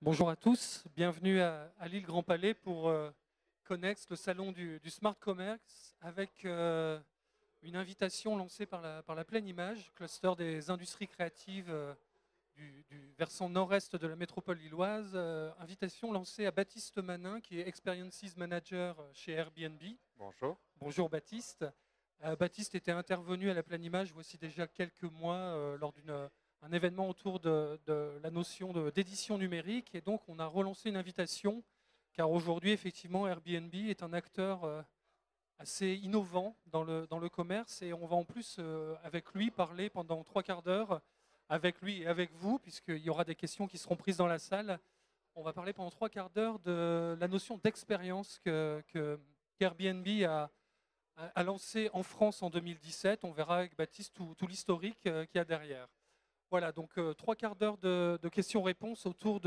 Bonjour à tous, bienvenue à l'île Grand Palais pour Connex, le salon du Smart Commerce, avec une invitation lancée par la Pleine Image, cluster des industries créatives du versant nord-est de la métropole lilloise. Invitation lancée à Baptiste Manin, qui est Experiences Manager chez Airbnb. Bonjour. Bonjour Baptiste. Baptiste était intervenu à la Pleine Image voici déjà quelques mois lors d'un événement autour de la notion d'édition numérique, et donc on a relancé une invitation car aujourd'hui effectivement Airbnb est un acteur assez innovant dans le commerce, et on va en plus avec lui parler pendant 3 quarts d'heure, avec lui et avec vous, puisqu'il y aura des questions qui seront prises dans la salle. On va parler pendant 3 quarts d'heure de la notion d'expérience qu'Airbnb a lancé en France en 2017. On verra avec Baptiste tout l'historique qu'il y a derrière. Voilà, donc 3 quarts d'heure de questions-réponses autour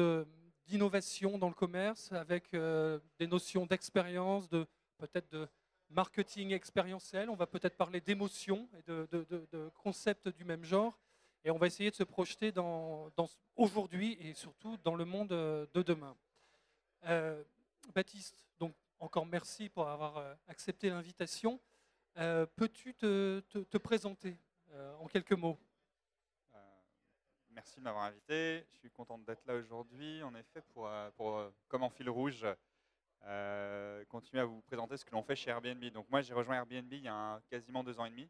d'innovation dans le commerce, avec des notions d'expérience, peut-être de marketing expérientiel. On va peut-être parler d'émotion et de concepts du même genre. Et on va essayer de se projeter dans aujourd'hui et surtout dans le monde de demain. Baptiste, donc encore merci pour avoir accepté l'invitation. Peux-tu te présenter en quelques mots? Euh, Merci de m'avoir invité. Je suis content d'être là aujourd'hui. En effet, comme en fil rouge, continuer à vous présenter ce que l'on fait chez Airbnb. Donc moi, j'ai rejoint Airbnb il y a quasiment 2 ans et demi,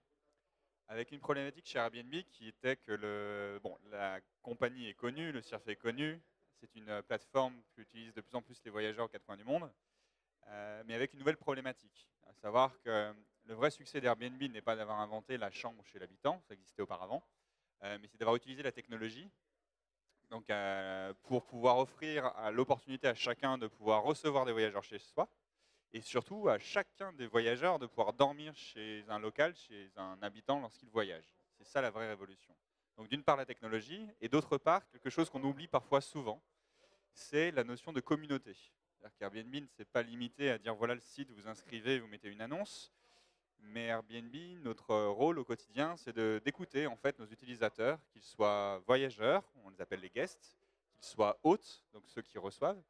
avec une problématique chez Airbnb qui était que la compagnie est connue, le circuit est connu. C'est une plateforme qu'utilisent de plus en plus les voyageurs aux quatre coins du monde, mais avec une nouvelle problématique, à savoir que le vrai succès d'Airbnb n'est pas d'avoir inventé la chambre chez l'habitant, ça existait auparavant, mais c'est d'avoir utilisé la technologie donc, pour pouvoir offrir l'opportunité à chacun de pouvoir recevoir des voyageurs chez soi, et surtout à chacun des voyageurs de pouvoir dormir chez un local, chez un habitant lorsqu'il voyage. C'est ça la vraie révolution. Donc d'une part la technologie, et d'autre part quelque chose qu'on oublie parfois souvent, c'est la notion de communauté. C'est-à-dire qu'Airbnb ne s'est pas limité à dire voilà le site, vous inscrivez, vous mettez une annonce. Mais Airbnb, notre rôle au quotidien, c'est d'écouter en fait nos utilisateurs, qu'ils soient voyageurs, on les appelle les guests, qu'ils soient hôtes, donc ceux qui reçoivent,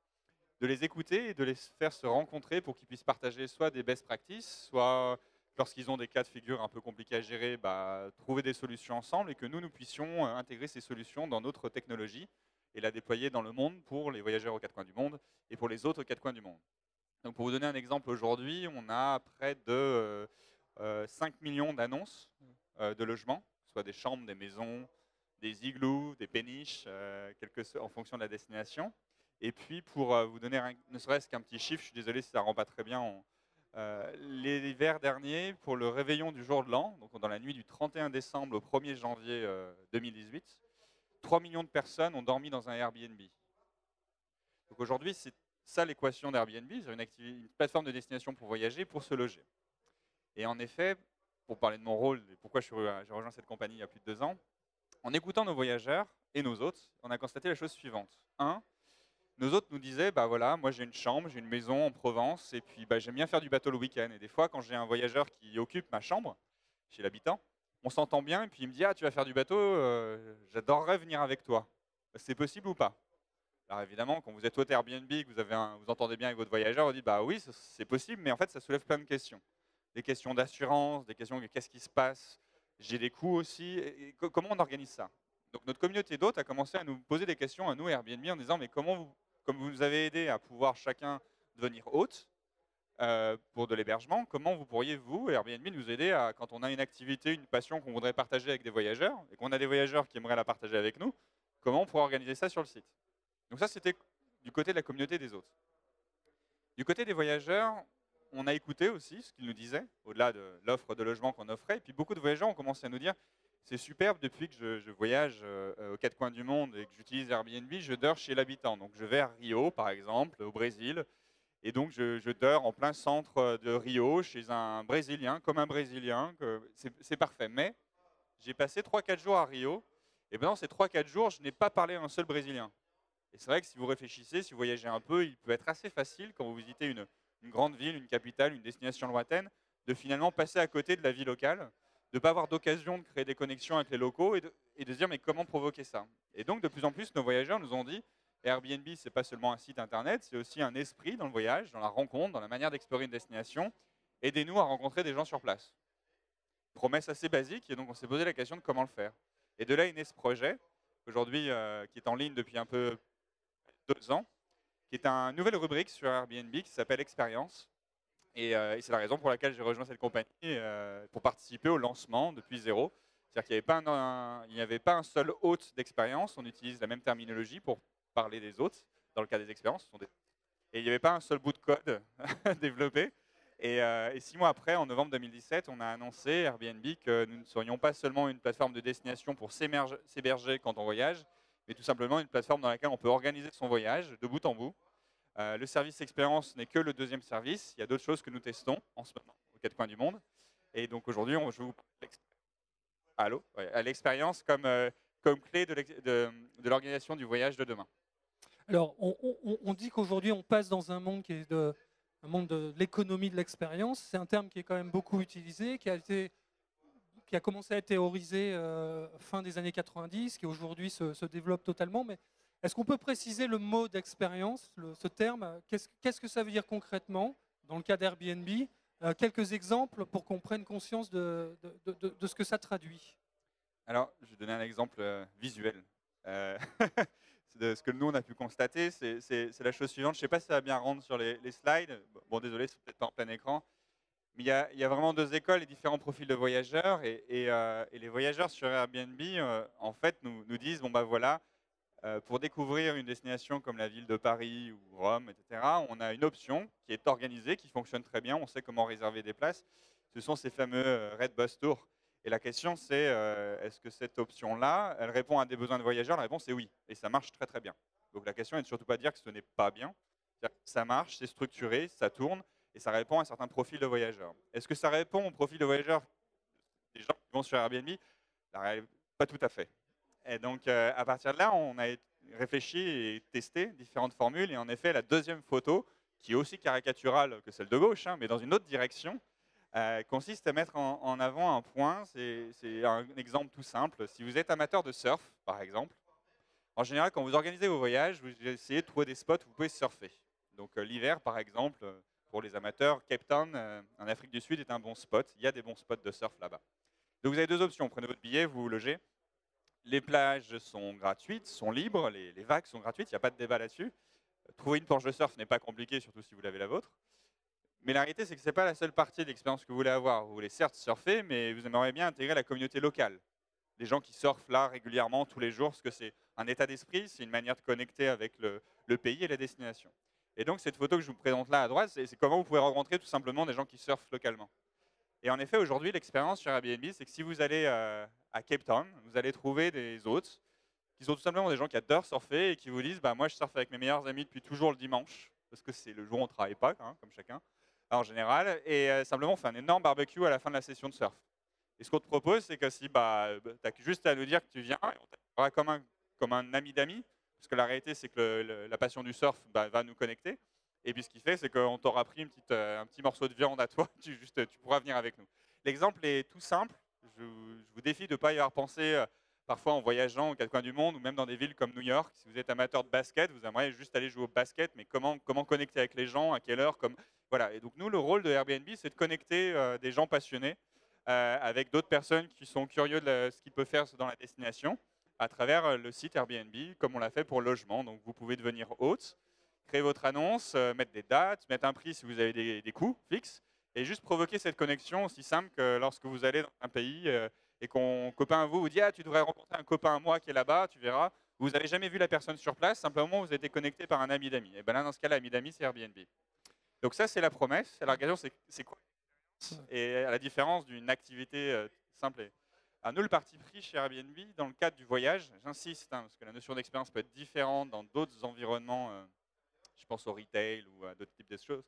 de les écouter et de les faire se rencontrer pour qu'ils puissent partager soit des best practices, soit lorsqu'ils ont des cas de figure un peu compliqués à gérer, trouver des solutions ensemble, et que nous puissions intégrer ces solutions dans notre technologie et la déployer dans le monde pour les voyageurs aux quatre coins du monde et pour les autres aux quatre coins du monde. Donc pour vous donner un exemple, aujourd'hui, on a près de 5 millions d'annonces de logements, soit des chambres, des maisons, des igloos, des péniches, en fonction de la destination. Et puis pour vous donner ne serait-ce qu'un petit chiffre, je suis désolé si ça ne rend pas très bien, l'hiver dernier, pour le réveillon du jour de l'an, donc dans la nuit du 31 décembre au 1er janvier 2018, 3 millions de personnes ont dormi dans un Airbnb. Donc aujourd'hui, c'est ça l'équation d'Airbnb, c'est une plateforme de destination pour voyager, pour se loger. Et en effet, pour parler de mon rôle et pourquoi j'ai rejoint cette compagnie il y a plus de 2 ans, en écoutant nos voyageurs et nos hôtes, on a constaté la chose suivante. Nos hôtes nous disaient, voilà, moi j'ai une chambre, j'ai une maison en Provence, et puis j'aime bien faire du bateau le week-end. Et des fois, quand j'ai un voyageur qui occupe ma chambre, chez l'habitant, on s'entend bien, et puis il me dit, ah, tu vas faire du bateau, j'adorerais venir avec toi. C'est possible ou pas? Alors évidemment, quand vous êtes hôte Airbnb, que vous entendez bien avec votre voyageur, vous dites, bah oui, c'est possible, mais en fait, ça soulève plein de questions. Des questions d'assurance, des questions de qu'est-ce qui se passe, j'ai des coûts aussi, et comment on organise ça? Donc notre communauté d'hôtes a commencé à nous poser des questions à nous Airbnb en disant mais comme vous nous avez aidé à pouvoir chacun devenir hôte pour de l'hébergement, comment vous pourriez vous Airbnb nous aider à, quand on a une activité, une passion qu'on voudrait partager avec des voyageurs et qu'on a des voyageurs qui aimeraient la partager avec nous, comment on pourrait organiser ça sur le site? Donc ça c'était du côté de la communauté des hôtes. Du côté des voyageurs, on a écouté aussi ce qu'ils nous disaient, au-delà de l'offre de logement qu'on offrait. Et puis beaucoup de voyageurs ont commencé à nous dire, c'est superbe, depuis que je voyage aux quatre coins du monde et que j'utilise Airbnb, je dors chez l'habitant. Donc je vais à Rio, par exemple, au Brésil, et donc je dors en plein centre de Rio, chez un Brésilien, comme un Brésilien. C'est parfait. Mais j'ai passé 3-4 jours à Rio, et dans ces 3-4 jours, je n'ai pas parlé à un seul Brésilien. Et c'est vrai que si vous réfléchissez, si vous voyagez un peu, il peut être assez facile quand vous visitez une grande ville, une capitale, une destination lointaine, de finalement passer à côté de la vie locale, de ne pas avoir d'occasion de créer des connexions avec les locaux et de se dire mais comment provoquer ça? Et donc de plus en plus, nos voyageurs nous ont dit Airbnb, c'est pas seulement un site internet, c'est aussi un esprit dans le voyage, dans la rencontre, dans la manière d'explorer une destination. Aidez-nous à rencontrer des gens sur place. Promesse assez basique, et donc on s'est posé la question de comment le faire. Et de là est né ce projet, aujourd'hui qui est en ligne depuis un peu 2 ans, qui est une nouvelle rubrique sur Airbnb qui s'appelle Expérience. Et c'est la raison pour laquelle j'ai rejoint cette compagnie, pour participer au lancement depuis zéro. C'est-à-dire qu'il n'y avait pas un seul hôte d'expérience, on utilise la même terminologie pour parler des hôtes, dans le cas des expériences. Et il n'y avait pas un seul bout de code développé. Et 6 mois après, en novembre 2017, on a annoncé, Airbnb, que nous ne serions pas seulement une plateforme de destination pour s'héberger quand on voyage, mais tout simplement une plateforme dans laquelle on peut organiser son voyage de bout en bout. Le service expérience n'est que le deuxième service. Il y a d'autres choses que nous testons en ce moment aux 4 coins du monde. Et donc aujourd'hui, je vais vous parler à l'expérience comme clé de l'organisation du voyage de demain. Alors, on dit qu'aujourd'hui, on passe dans un monde qui est un monde de l'économie de l'expérience. C'est un terme qui est quand même beaucoup utilisé, qui a commencé à être théorisé fin des années 90, qui aujourd'hui se développe totalement. Mais est-ce qu'on peut préciser le mot d'expérience, ce terme? Qu'est-ce que ça veut dire concrètement dans le cas d'Airbnb? Quelques exemples pour qu'on prenne conscience de ce que ça traduit. Alors, je vais donner un exemple visuel. De ce que nous, on a pu constater, c'est la chose suivante. Je ne sais pas si ça va bien rendre sur les slides. Bon, désolé, c'est peut-être pas en plein écran. Mais il y a vraiment 2 écoles et différents profils de voyageurs. Et les voyageurs sur Airbnb, en fait, nous disent, bon, bah voilà, pour découvrir une destination comme la ville de Paris ou Rome, etc., on a une option qui est organisée, qui fonctionne très bien. On sait comment réserver des places. Ce sont ces fameux Red Bus Tour. Et la question, c'est est-ce que cette option-là, elle répond à des besoins de voyageurs? La réponse est oui. Et ça marche très, très bien. Donc la question est de surtout pas dire que ce n'est pas bien. Ça marche, c'est structuré, ça tourne et ça répond à un certain profil de voyageurs. Est-ce que ça répond au profil de voyageurs des gens qui vont sur Airbnb? Pas tout à fait. Et donc, à partir de là, on a réfléchi et testé différentes formules. Et en effet, la deuxième photo, qui est aussi caricaturale que celle de gauche, mais dans une autre direction, consiste à mettre en avant un point. C'est un exemple tout simple. Si vous êtes amateur de surf, par exemple, en général, quand vous organisez vos voyages, vous essayez de trouver des spots où vous pouvez surfer. Donc l'hiver, par exemple, pour les amateurs, Cape Town, en Afrique du Sud, est un bon spot. Il y a des bons spots de surf là-bas. Donc vous avez 2 options. Prenez votre billet, vous vous logez. Les plages sont gratuites, sont libres, les vagues sont gratuites, il n'y a pas de débat là-dessus. Trouver une planche de surf n'est pas compliqué, surtout si vous l'avez la vôtre. Mais la réalité, c'est que ce n'est pas la seule partie de l'expérience que vous voulez avoir. Vous voulez certes surfer, mais vous aimeriez bien intégrer la communauté locale. Les gens qui surfent là régulièrement, tous les jours, parce que c'est un état d'esprit, c'est une manière de connecter avec le pays et la destination. Et donc, cette photo que je vous présente là à droite, c'est comment vous pouvez rencontrer tout simplement des gens qui surfent localement. Et en effet, aujourd'hui, l'expérience sur Airbnb, c'est que si vous allez à Cape Town, vous allez trouver des hôtes qui sont tout simplement des gens qui adorent surfer et qui vous disent moi, je surfe avec mes meilleurs amis depuis toujours le dimanche, parce que c'est le jour où on ne travaille pas, hein, comme chacun, en général, et simplement on fait un énorme barbecue à la fin de la session de surf. Et ce qu'on te propose, c'est que si tu as juste à nous dire que tu viens, on t'aura comme un ami d'amis, parce que la réalité, c'est que la passion du surf va nous connecter. Et puis ce qu'il fait, c'est qu'on t'aura pris un petit morceau de viande à toi, tu pourras venir avec nous. L'exemple est tout simple, je vous défie de ne pas y avoir pensé parfois en voyageant aux 4 coins du monde, ou même dans des villes comme New York. Si vous êtes amateur de basket, vous aimeriez juste aller jouer au basket, mais comment connecter avec les gens, à quelle heure, voilà. Et donc nous, le rôle de Airbnb, c'est de connecter des gens passionnés avec d'autres personnes qui sont curieux de ce qu'ils peuvent faire dans la destination, à travers le site Airbnb, comme on l'a fait pour le logement. Donc vous pouvez devenir hôte, créer votre annonce, mettre des dates, mettre un prix si vous avez des coûts fixes, et juste provoquer cette connexion aussi simple que lorsque vous allez dans un pays et qu'un copain à vous dit « Ah, tu devrais rencontrer un copain à moi qui est là-bas, tu verras ». Vous n'avez jamais vu la personne sur place, simplement vous avez été connecté par un ami d'amis. Et bien là, dans ce cas-là, ami d'amis, c'est Airbnb. Donc ça, c'est la promesse. Alors, la question, c'est quoi? Et à la différence d'une activité simple. Nous, le parti pris chez Airbnb, dans le cadre du voyage, j'insiste, parce que la notion d'expérience peut être différente dans d'autres environnements, je pense au retail ou à d'autres types de choses.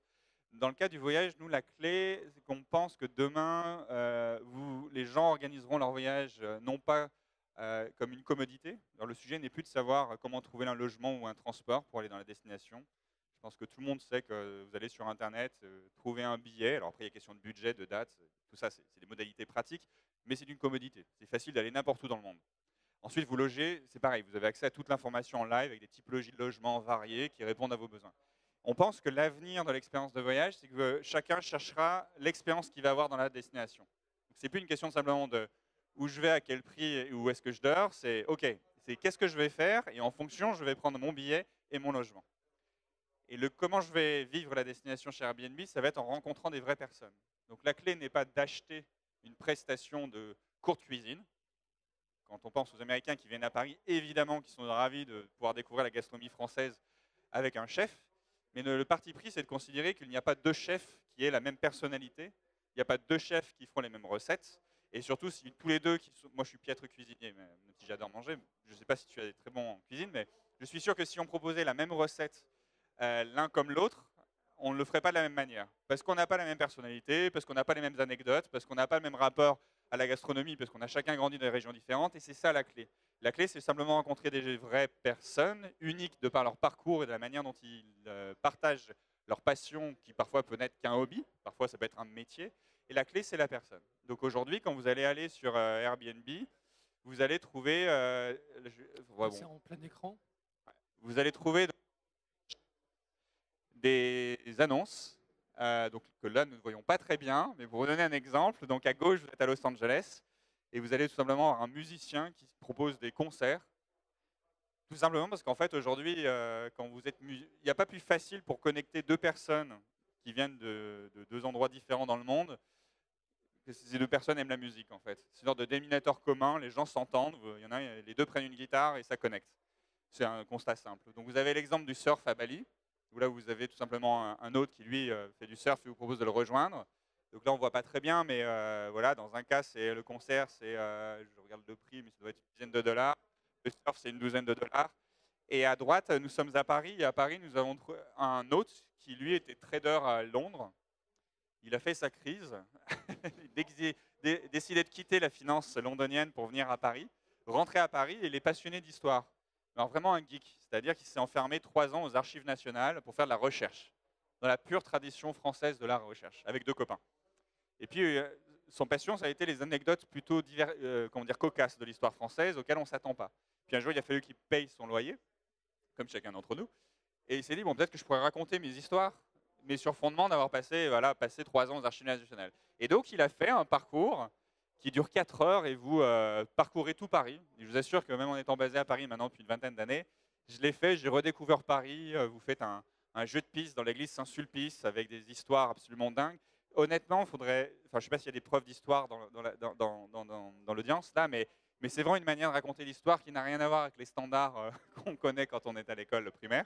Dans le cas du voyage, nous, la clé, c'est qu'on pense que demain, les gens organiseront leur voyage non pas comme une commodité. Alors, le sujet n'est plus de savoir comment trouver un logement ou un transport pour aller dans la destination. Je pense que tout le monde sait que vous allez sur Internet, trouver un billet. Alors après, il y a question de budget, de date, tout ça, c'est des modalités pratiques, mais c'est une commodité. C'est facile d'aller n'importe où dans le monde. Ensuite, vous logez, c'est pareil, vous avez accès à toute l'information en live avec des typologies de logements variées qui répondent à vos besoins. On pense que l'avenir de l'expérience de voyage, c'est que chacun cherchera l'expérience qu'il va avoir dans la destination. Ce n'est plus une question simplement de où je vais, à quel prix et où est-ce que je dors, c'est OK, c'est qu'est-ce que je vais faire et en fonction, je vais prendre mon billet et mon logement. Et le comment je vais vivre la destination chez Airbnb, ça va être en rencontrant des vraies personnes. Donc la clé n'est pas d'acheter une prestation de courte cuisine. Quand on pense aux Américains qui viennent à Paris, évidemment qu'ils sont ravis de pouvoir découvrir la gastronomie française avec un chef. Mais le parti pris, c'est de considérer qu'il n'y a pas deux chefs qui aient la même personnalité. Il n'y a pas deux chefs qui feront les mêmes recettes. Et surtout, si tous les deux, moi je suis piètre cuisinier, même si j'adore manger, je ne sais pas si tu es très bon en cuisine, mais je suis sûr que si on proposait la même recette l'un comme l'autre, on ne le ferait pas de la même manière. Parce qu'on n'a pas la même personnalité, parce qu'on n'a pas les mêmes anecdotes, parce qu'on n'a pas le même rapport à la gastronomie, parce qu'on a chacun grandi dans des régions différentes, et c'est ça la clé. La clé, c'est simplement rencontrer des vraies personnes, uniques de par leur parcours et de la manière dont ils partagent leur passion, qui parfois peut n'être qu'un hobby, parfois ça peut être un métier, et la clé, c'est la personne. Donc aujourd'hui, quand vous allez aller sur Airbnb, vous allez trouver... C'est en plein écran. Vous allez trouver des annonces, donc, que là, nous ne voyons pas très bien, mais pour vous donner un exemple, donc à gauche, vous êtes à Los Angeles, et vous allez tout simplement avoir un musicien qui propose des concerts, tout simplement parce qu'en fait, aujourd'hui, quand vous êtes il n'y a pas plus facile pour connecter deux personnes qui viennent de deux endroits différents dans le monde, que ces deux personnes aiment la musique, en fait. C'est une sorte de dénominateur commun, les gens s'entendent, il y en a, les deux prennent une guitare et ça connecte. C'est un constat simple. Donc vous avez l'exemple du surf à Bali, où là vous avez tout simplement un autre qui lui fait du surf et vous propose de le rejoindre. Donc là on voit pas très bien, mais voilà, dans un cas c'est le concert, c'est, je regarde le prix, mais ça doit être une dizaine de dollars. Le surf c'est une douzaine de dollars. Et à droite nous sommes à Paris, et à Paris nous avons un autre qui lui était trader à Londres. Il a fait sa crise, décidé de quitter la finance londonienne pour venir à Paris, rentrer à Paris et il est passionné d'histoire. Alors vraiment un geek, c'est-à-dire qu'il s'est enfermé 3 ans aux archives nationales pour faire de la recherche, dans la pure tradition française de la recherche, avec 2 copains. Et puis son passion, ça a été les anecdotes plutôt cocasses de l'histoire française auxquelles on ne s'attend pas. Puis un jour, il a fallu qu'il paye son loyer, comme chacun d'entre nous, et il s'est dit, bon, peut-être que je pourrais raconter mes histoires, mais sur fondement d'avoir passé 3 ans aux archives nationales. Et donc, il a fait un parcours qui dure 4 heures et vous parcourez tout Paris. Et je vous assure que même en étant basé à Paris maintenant depuis une vingtaine d'années, je l'ai fait, j'ai redécouvert Paris. Vous faites un jeu de piste dans l'église Saint-Sulpice avec des histoires absolument dingues. Honnêtement, il faudrait, je ne sais pas s'il y a des preuves d'histoire dans l'audience là, mais c'est vraiment une manière de raconter l'histoire qui n'a rien à voir avec les standards qu'on connaît quand on est à l'école primaire.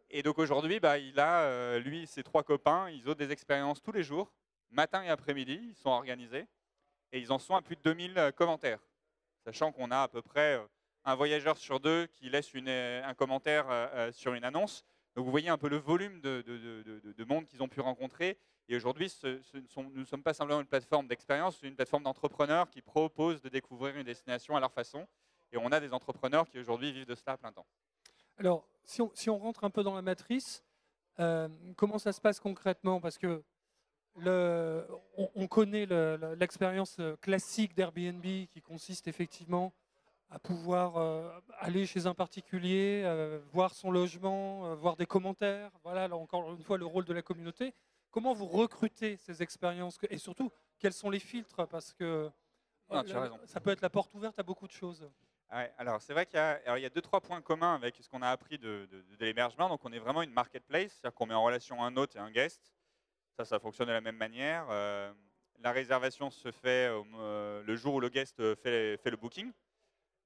Et donc aujourd'hui, il a, lui et ses 3 copains, ils ont des expériences tous les jours, matin et après-midi, ils sont organisés, et ils en sont à plus de 2000 commentaires, sachant qu'on a à peu près un voyageur sur 2 qui laisse un commentaire sur une annonce. Donc vous voyez un peu le volume de monde qu'ils ont pu rencontrer. Et aujourd'hui, nous ne sommes pas simplement une plateforme d'expérience, c'est une plateforme d'entrepreneurs qui propose de découvrir une destination à leur façon. Et on a des entrepreneurs qui aujourd'hui vivent de cela à plein temps. Alors, si on rentre un peu dans la matrice, comment ça se passe concrètement? Parce que on connaît l'expérience classique d'Airbnb qui consiste effectivement à pouvoir aller chez un particulier, voir son logement, voir des commentaires. Voilà, là, encore une fois, le rôle de la communauté. Comment vous recrutez ces expériences? Et surtout, quels sont les filtres? Parce que ça peut être la porte ouverte à beaucoup de choses. Ouais, alors c'est vrai qu'il y a 2-3 points communs avec ce qu'on a appris de l'hébergement. Donc on est vraiment une marketplace, c'est-à-dire qu'on met en relation un hôte et un guest. Ça fonctionne de la même manière. La réservation se fait le jour où le guest fait le booking.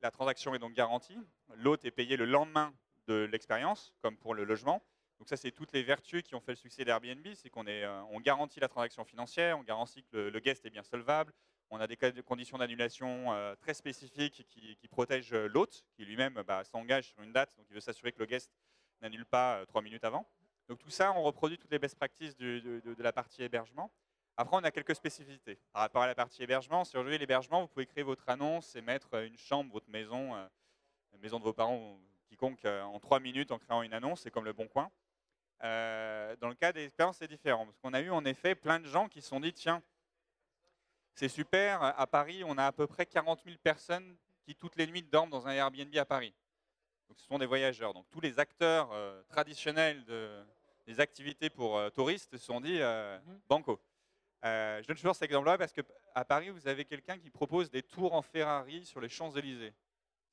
La transaction est donc garantie. L'hôte est payé le lendemain de l'expérience, comme pour le logement. Donc ça, c'est toutes les vertus qui ont fait le succès d'Airbnb, c'est on garantit la transaction financière, on garantit que le guest est bien solvable, on a des conditions d'annulation très spécifiques qui protègent l'hôte, qui lui-même s'engage sur une date, donc il veut s'assurer que le guest n'annule pas 3 minutes avant. Donc tout ça, on reproduit toutes les best practices de la partie hébergement. Après, on a quelques spécificités. Par rapport à la partie hébergement, sur l'hébergement, vous pouvez créer votre annonce et mettre une chambre, votre maison, la maison de vos parents, quiconque, en 3 minutes en créant une annonce, c'est comme le Bon Coin. Dans le cas des expériences, c'est différent. Parce qu'on a eu en effet plein de gens qui se sont dit, tiens, c'est super, à Paris, on a à peu près 40 000 personnes qui toutes les nuits dorment dans un Airbnb à Paris. Donc, ce sont des voyageurs. Donc tous les acteurs traditionnels des activités pour touristes se sont dit banco. Je donne toujours cet exemple-là parce qu'à Paris, vous avez quelqu'un qui propose des tours en Ferrari sur les Champs-Élysées.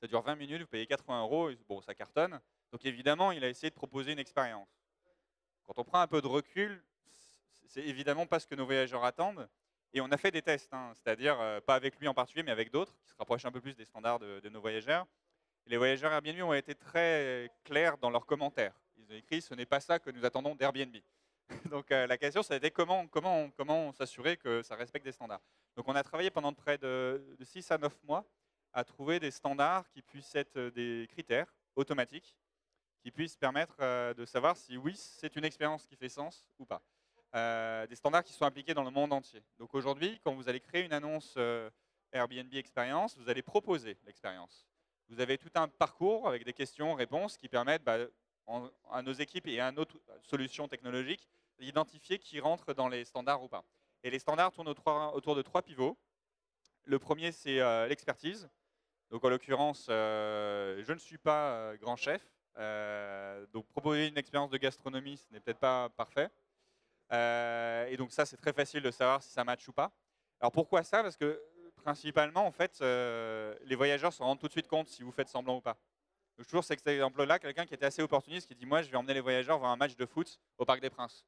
Ça dure 20 minutes, vous payez 80 €, bon, ça cartonne. Donc évidemment, il a essayé de proposer une expérience. Quand on prend un peu de recul, c'est évidemment pas ce que nos voyageurs attendent. Et on a fait des tests, hein, c'est-à-dire pas avec lui en particulier, mais avec d'autres, qui se rapprochent un peu plus des standards de nos voyageurs. Et les voyageurs Airbnb ont été très clairs dans leurs commentaires. Ils ont écrit « ce n'est pas ça que nous attendons d'Airbnb ». Donc la question, ça a été comment s'assurer que ça respecte des standards. Donc on a travaillé pendant près de 6 à 9 mois à trouver des standards qui puissent être des critères automatiques, qui puissent permettre de savoir si oui, c'est une expérience qui fait sens ou pas. Des standards qui sont appliqués dans le monde entier. Donc aujourd'hui, quand vous allez créer une annonce Airbnb Experience, vous allez proposer l'expérience. Vous avez tout un parcours avec des questions-réponses qui permettent à nos équipes et à notre solution technologique d'identifier qui rentre dans les standards ou pas. Et les standards tournent autour de 3 pivots. Le premier, c'est l'expertise. Donc en l'occurrence, je ne suis pas grand chef. Donc proposer une expérience de gastronomie, ce n'est peut-être pas parfait. Et donc ça, c'est très facile de savoir si ça match ou pas. Alors pourquoi ça? Parce que principalement, en fait, les voyageurs se rendent tout de suite compte si vous faites semblant ou pas. Donc toujours cet exemple-là, quelqu'un qui était assez opportuniste, qui dit « moi, je vais emmener les voyageurs voir un match de foot au Parc des Princes ».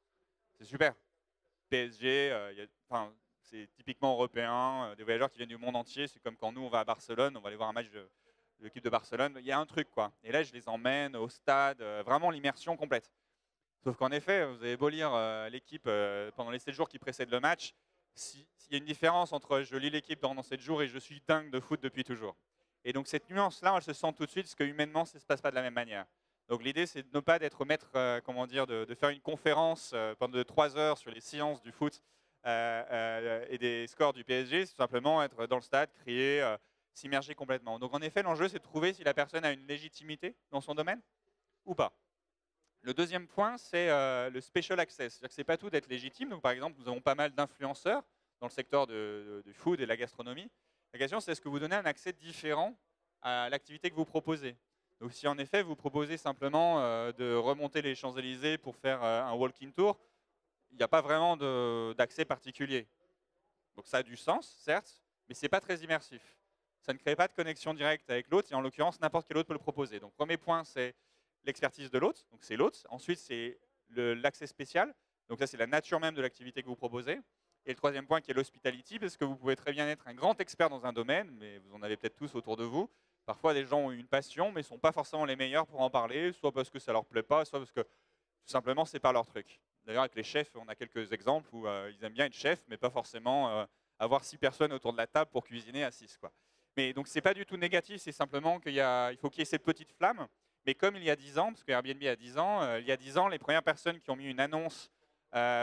C'est super. PSG, c'est typiquement européen, des voyageurs qui viennent du monde entier. C'est comme quand nous, on va à Barcelone, on va aller voir un match de l'équipe de Barcelone. Il y a un truc, quoi. Et là, je les emmène au stade, vraiment l'immersion complète. Sauf qu'en effet, vous avez beau lire l'équipe pendant les 7 jours qui précèdent le match, s'il y a une différence entre je lis l'équipe pendant 7 jours et je suis dingue de foot depuis toujours. Et donc cette nuance-là, elle se sent tout de suite parce que humainement, ça ne se passe pas de la même manière. Donc l'idée, c'est de ne pas d'être maître, de faire une conférence pendant 3 heures sur les sciences du foot et des scores du PSG, c'est tout simplement être dans le stade, crier, s'immerger complètement. Donc en effet, l'enjeu, c'est de trouver si la personne a une légitimité dans son domaine ou pas. Le deuxième point, c'est le special access. C'est-à-dire que ce n'est pas tout d'être légitime. Donc, par exemple, nous avons pas mal d'influenceurs dans le secteur du food et de la gastronomie. La question, c'est est-ce que vous donnez un accès différent à l'activité que vous proposez? Donc, si en effet, vous proposez simplement de remonter les Champs-Élysées pour faire un walking tour, il n'y a pas vraiment d'accès particulier. Donc, ça a du sens, certes, mais ce n'est pas très immersif. Ça ne crée pas de connexion directe avec l'autre, et en l'occurrence, n'importe quel autre peut le proposer. Donc, premier point, c'est l'expertise de l'hôte, donc c'est l'hôte. Ensuite, c'est l'accès spécial. Donc ça, c'est la nature même de l'activité que vous proposez. Et le troisième point qui est l'hospitality, parce que vous pouvez très bien être un grand expert dans un domaine, mais vous en avez peut-être tous autour de vous. Parfois, des gens ont une passion, mais ne sont pas forcément les meilleurs pour en parler, soit parce que ça ne leur plaît pas, soit parce que tout simplement, ce n'est pas leur truc. D'ailleurs, avec les chefs, on a quelques exemples où ils aiment bien être chefs, mais pas forcément avoir 6 personnes autour de la table pour cuisiner à 6, quoi. Mais donc, ce n'est pas du tout négatif, c'est simplement qu'il faut qu'il y ait cette petite flamme. Mais comme il y a 10 ans, parce que Airbnb a 10 ans, il y a 10 ans, les premières personnes qui ont mis une annonce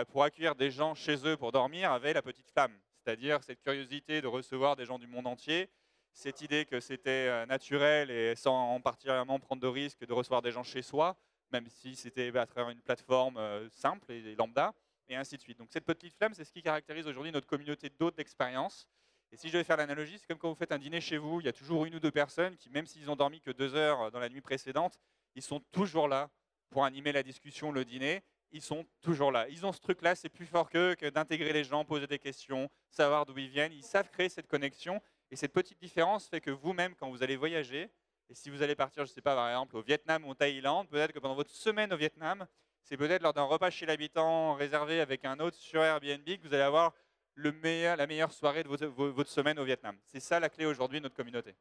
pour accueillir des gens chez eux pour dormir avaient la petite flamme. C'est-à-dire cette curiosité de recevoir des gens du monde entier, cette idée que c'était naturel et sans particulièrement prendre de risques de recevoir des gens chez soi, même si c'était à travers une plateforme simple et lambda, et ainsi de suite. Donc cette petite flamme, c'est ce qui caractérise aujourd'hui notre communauté d'hôtes d'expérience. Et si je devais faire l'analogie, c'est comme quand vous faites un dîner chez vous, il y a toujours 1 ou 2 personnes qui, même s'ils ont dormi que 2 heures dans la nuit précédente, ils sont toujours là pour animer la discussion, le dîner. Ils sont toujours là. Ils ont ce truc-là, c'est plus fort qu'eux que d'intégrer les gens, poser des questions, savoir d'où ils viennent. Ils savent créer cette connexion. Et cette petite différence fait que vous-même, quand vous allez voyager, et si vous allez partir, je ne sais pas, par exemple, au Vietnam ou en Thaïlande, peut-être que pendant votre semaine au Vietnam, c'est peut-être lors d'un repas chez l'habitant réservé avec un hôte sur Airbnb que vous allez avoir la meilleure soirée de votre semaine au Vietnam. C'est ça la clé aujourd'hui de notre communauté.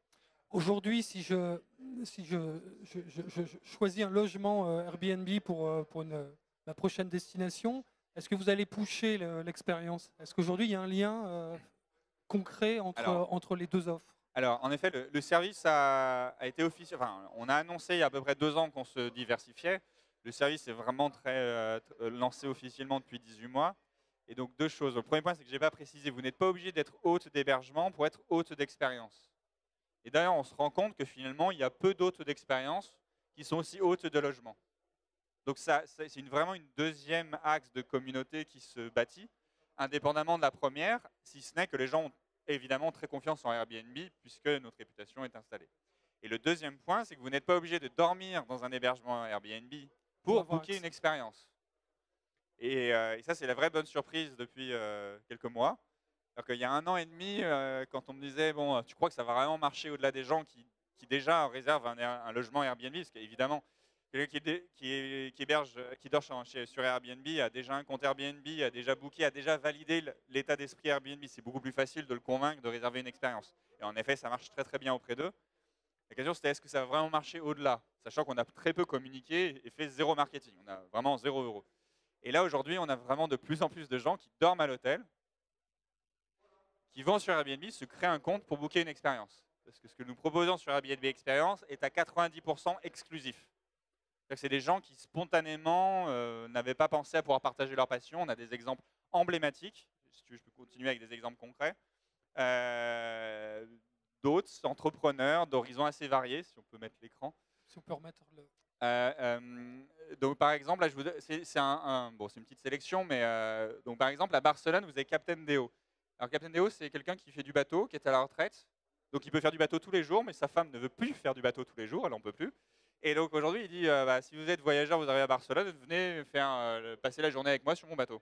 Aujourd'hui, si je choisis un logement Airbnb pour ma prochaine destination, est-ce que vous allez pusher l'expérience? Est-ce qu'aujourd'hui, il y a un lien concret entre les deux offres? Alors, en effet, le service a été officiel. Enfin, on a annoncé il y a à peu près 2 ans qu'on se diversifiait. Le service est vraiment très lancé officiellement depuis 18 mois. Et donc, 2 choses. Le premier point, c'est que je n'ai pas précisé, vous n'êtes pas obligé d'être hôte d'hébergement pour être hôte d'expérience. Et d'ailleurs, on se rend compte que finalement, il y a peu d'hôtes d'expérience qui sont aussi hôtes de logement. Donc, c'est vraiment une deuxième axe de communauté qui se bâtit, indépendamment de la première, si ce n'est que les gens ont évidemment très confiance en Airbnb puisque notre réputation est installée. Et le deuxième point, c'est que vous n'êtes pas obligé de dormir dans un hébergement Airbnb pour booker une expérience. Et ça, c'est la vraie bonne surprise depuis quelques mois. Alors qu'il y a 1 an et demi, quand on me disait, bon, tu crois que ça va vraiment marcher au-delà des gens qui déjà réservent un logement Airbnb, parce qu'évidemment, quelqu'un qui dort sur Airbnb a déjà un compte Airbnb, a déjà booké, a déjà validé l'état d'esprit Airbnb. C'est beaucoup plus facile de le convaincre de réserver une expérience. Et en effet, ça marche très très bien auprès d'eux. La question, c'était est-ce que ça va vraiment marcher au-delà, sachant qu'on a très peu communiqué et fait zéro marketing. On a vraiment 0 €. Et là, aujourd'hui, on a vraiment de plus en plus de gens qui dorment à l'hôtel, qui vont sur Airbnb, se créent un compte pour booker une expérience. Parce que ce que nous proposons sur Airbnb Experience est à 90% exclusif. C'est des gens qui spontanément n'avaient pas pensé à pouvoir partager leur passion. On a des exemples emblématiques. Si tu veux, je peux continuer avec des exemples concrets. D'autres entrepreneurs d'horizons assez variés, si on peut mettre l'écran. Si on peut remettre le... Donc par exemple, là, c'est une petite sélection, mais donc par exemple à Barcelone, vous avez Captain Deo. Alors Captain Deo, c'est quelqu'un qui fait du bateau, qui est à la retraite, donc il peut faire du bateau tous les jours, mais sa femme ne veut plus faire du bateau tous les jours, elle n'en peut plus. Et donc aujourd'hui, il dit, si vous êtes voyageur, vous arrivez à Barcelone, venez passer la journée avec moi sur mon bateau.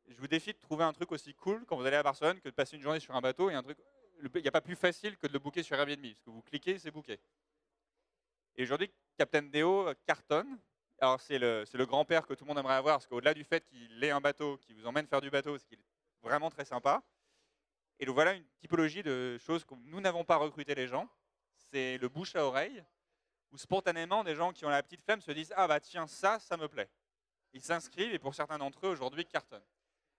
Je vous défie de trouver un truc aussi cool quand vous allez à Barcelone que de passer une journée sur un bateau, et il n'y a pas plus facile que de le booker sur Airbnb, parce que vous cliquez, c'est booké. Et aujourd'hui, Captain Deo cartonne. Alors c'est le grand-père que tout le monde aimerait avoir, parce qu'au-delà du fait qu'il ait un bateau, qui vous emmène faire du bateau, c'est qu'il est vraiment très sympa. Et donc voilà une typologie de choses que nous n'avons pas recruté les gens. C'est le bouche à oreille, où spontanément des gens qui ont la petite flemme se disent « Ah bah tiens, ça me plaît ». Ils s'inscrivent et pour certains d'entre eux, aujourd'hui, cartonnent.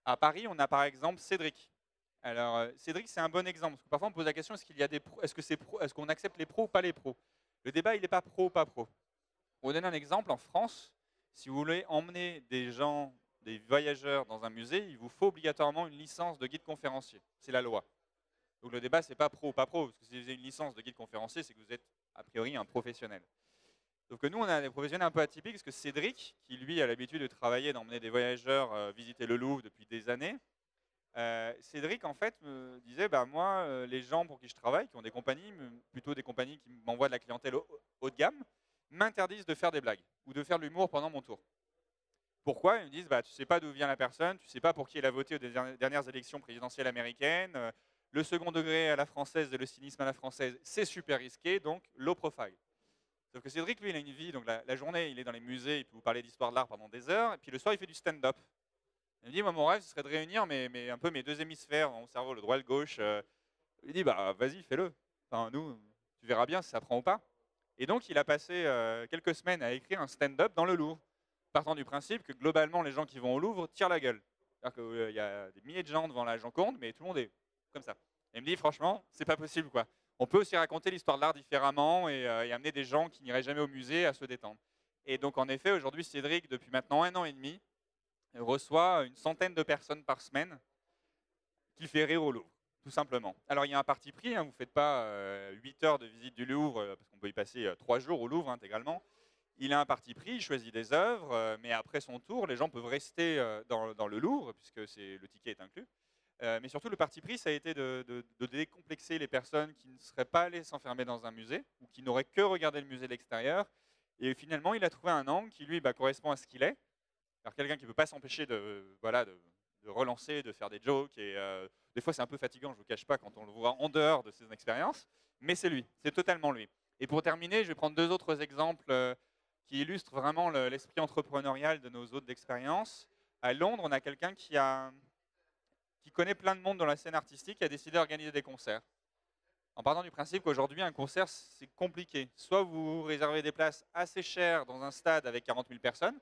À Paris, on a par exemple Cédric. Alors Cédric, c'est un bon exemple, parce que parfois on me pose la question, est-ce qu'on accepte les pros ou pas les pros? Le débat, il n'est pas pro ou pas pro. Pour vous donner un exemple, en France, si vous voulez emmener des gens, des voyageurs dans un musée, il vous faut obligatoirement une licence de guide conférencier. C'est la loi. Donc le débat, ce n'est pas pro ou pas pro, parce que si vous avez une licence de guide conférencier, c'est que vous êtes a priori un professionnel. Donc nous, on a des professionnels un peu atypiques, parce que Cédric, qui lui a l'habitude de travailler, d'emmener des voyageurs visiter le Louvre depuis des années, Cédric, en fait, me disait, moi, les gens pour qui je travaille, qui ont des compagnies, plutôt des compagnies qui m'envoient de la clientèle haut de gamme, m'interdisent de faire des blagues ou de faire de l'humour pendant mon tour. Pourquoi? Ils me disent, tu ne sais pas d'où vient la personne, tu ne sais pas pour qui elle a voté aux dernières élections présidentielles américaines, le second degré à la française et le cynisme à la française, c'est super risqué, donc low profile. Sauf que Cédric, lui, il a une vie, donc la journée, il est dans les musées, il peut vous parler d'histoire de l'art pendant des heures, et puis le soir, il fait du stand-up. Il me dit, moi, mon rêve, ce serait de réunir un peu mes deux hémisphères dans mon cerveau, le droit et le gauche. Il dit, vas-y, fais-le. Enfin, nous, tu verras bien si ça prend ou pas. Et donc, il a passé quelques semaines à écrire un stand-up dans le Louvre, partant du principe que globalement, les gens qui vont au Louvre tirent la gueule. C'est-à-dire qu'il y a des milliers de gens devant la Joconde, mais tout le monde est comme ça. Et il me dit, franchement, c'est pas possible, quoi. On peut aussi raconter l'histoire de l'art différemment et amener des gens qui n'iraient jamais au musée à se détendre. Et donc, en effet, aujourd'hui, Cédric, depuis maintenant 1 an et demi, reçoit une centaine de personnes par semaine qui fait rire au Louvre, tout simplement. Alors il y a un parti pris, vous ne faites pas 8 heures de visite du Louvre, parce qu'on peut y passer 3 jours au Louvre intégralement. Il a un parti pris, il choisit des œuvres, mais après son tour, les gens peuvent rester dans le Louvre, puisque le ticket est inclus. Mais surtout, le parti pris, ça a été de décomplexer les personnes qui ne seraient pas allées s'enfermer dans un musée, ou qui n'auraient que regardé le musée de l'extérieur. Et finalement, il a trouvé un angle qui, lui, correspond à ce qu'il est. Alors quelqu'un qui ne peut pas s'empêcher de relancer, de faire des jokes, et des fois c'est un peu fatigant, je ne vous cache pas, quand on le voit en dehors de ses expériences, mais c'est lui, c'est totalement lui. Et pour terminer, je vais prendre 2 autres exemples qui illustrent vraiment l'esprit entrepreneurial de nos hôtes d'expérience. À Londres, on a quelqu'un qui connaît plein de monde dans la scène artistique, qui a décidé d'organiser des concerts. En partant du principe qu'aujourd'hui, un concert, c'est compliqué. Soit vous réservez des places assez chères dans un stade avec 40 000 personnes,